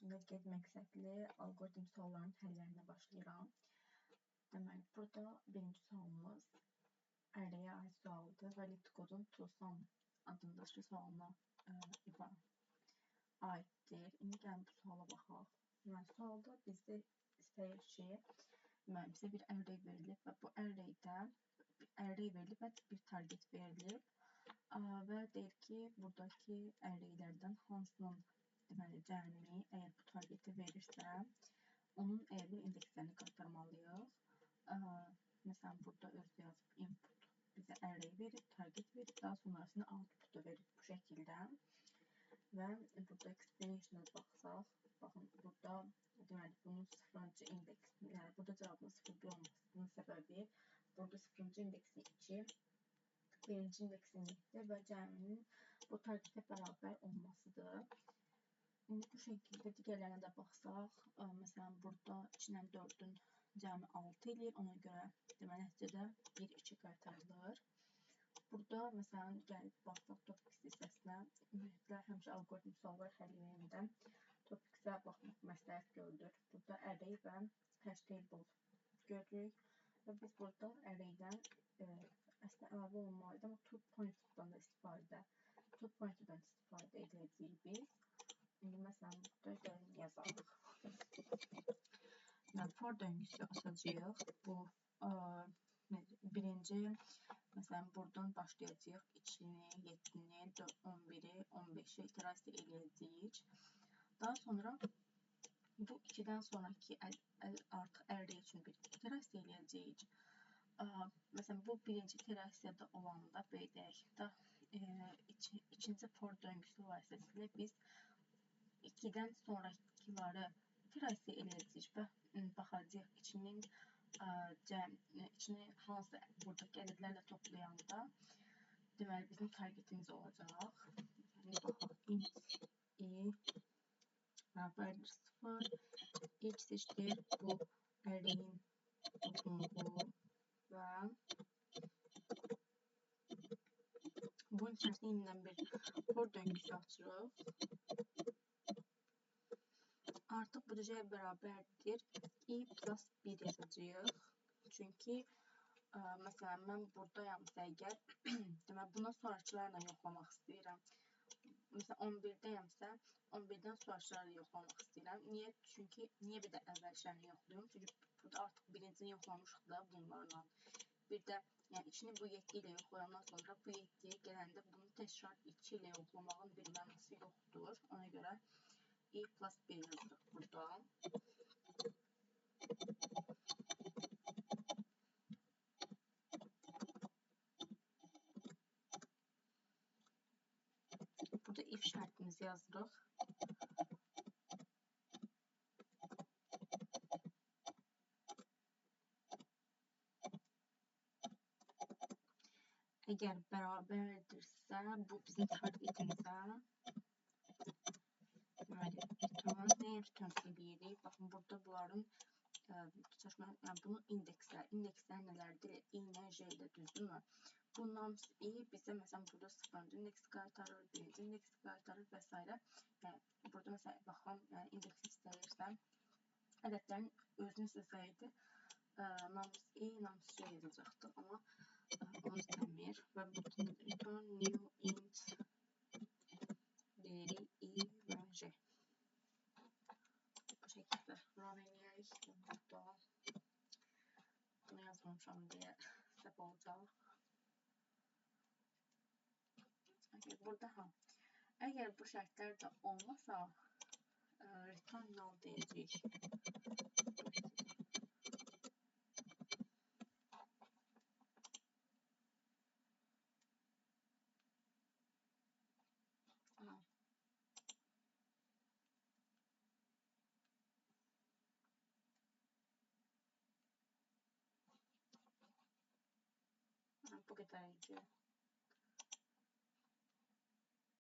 Şimdi qeyd məqsədli alqoritm suallarının həllərinə başlayıram. Deməli, burada birinci sualımız ərəyə aid sualdır və LeetCode-un TrueSum adındakı sualına aiddir. İndi gəlin bu suala baxaq. Deməli, sualda bizdə istəyir ki, bizə bir ərəy verilib və bu ərəydə bir target verilib və deyir ki, buradakı ərəylərdən hansının cəmi, əgər bu targeti verirsə, onun bir indekslərini qaytarmalıyıq. Məsələn, burada özü yazıb input bizə ərəy verib, target verib, daha sonrasında output verib bu şəkildə. Və burada explanation'a baxsaq, baxın, burada deməli, bunun 0-cı indeks, yəni burada cavabın 0 olmasının səbəbi, burada 0-cı indeksin 2, birinci indeksin 7 və cəminin bu targetə bərabər olmasıdır. İndi bu şəkildə digərlərinə də baxsaq, məsələn, burada 2-lə 4-ün cəmi 6 eləyir, ona görə deməli, nəticədə 1-2 qaytarılır. Burada, məsələn, gəlib baxsaq topics hissəsinə, ümumiyyətlə, həmişə alqoritm suallar həll edəndə topicsə baxmaq məsləhət görülür. Burada array və hash table görürük və biz burada arraydən əslində əlavə olmalıydı, amma to pointer'dan da istifadə edəcəyik biz. İndi məsələn, burada gəlin yazalım. For döngüsü açacağıq. Bu birinci, məsələn, buradan başlayacağıq 2-ni, 7-ni, 11-i, 15-i iterasiya eləyəcəyik. Daha sonra bu 2-dən sonraki artıq ərəy üçün bir iterasiya eləyəcəyik. Məsələn, bu birinci iterasiyada olanda, belə deyək də, ikinci for döngüsü vasitəsilə biz 2-dən sonrakiləri iterasiya eləyəcəyik və baxacağıq içinin hansı buradakı ədədlərlə toplayanda deməli bizim targetimiz olacaq. Int i bərabərdir 0, x eşitdir bu ərəyin uzunluğu və bunun içərisində yenidən bir for döngüsü açırıq. Artıq bu cəyə bərabərdir i plus 1 yazacağıq. Çünki, məsələn, mən buradayamsa əgər, deməli, bundan sonrakilərlə yoxlamaq istəyirəm. Məsələn, 11-dəyəmsə, 11-dən sonrakilərlə yoxlamaq istəyirəm. Niyə? Çünki, niyə bir də əvvəlkilərini yoxlayıyorum? Çünki, burada artıq birincini yoxlamışıq da bunlarla. Bir də, yəni, 2-ni bu 7 ilə yoxlayandan sonra bu 7-yə gələndə bunu təkrar 2 ilə yoxlamağın bir mənası yoxdur. Ona görə i plus 1 yazırıq burada. Burada if şərtimizi yazırıq. Əgər bərabərdirsə, bu bizim targetimizə deməli, nəyə return edirik? Baxın, burada bunların bunun indekslər nələrdir? I ilə J ilə düzdürmü? Bundan i bizə, məsələn, burada 0-cı indeksi qaytarır, 1-ci indeksi qaytarır və s. Yəni, burada, məsələn, baxın, indeksi istəyirsəm, ədədlərin özünü istəsəydi, nams i, nams J yazacaqdır, amma onu istəmir və burada return new int dəyəri i və J. Bu şəkildə run eləyək. Burada bunu yazmamışam deyə səhv olacaq. Burada əgər bu şərtlər də olmasa, return null deyəcəyik. Bu qədər idi.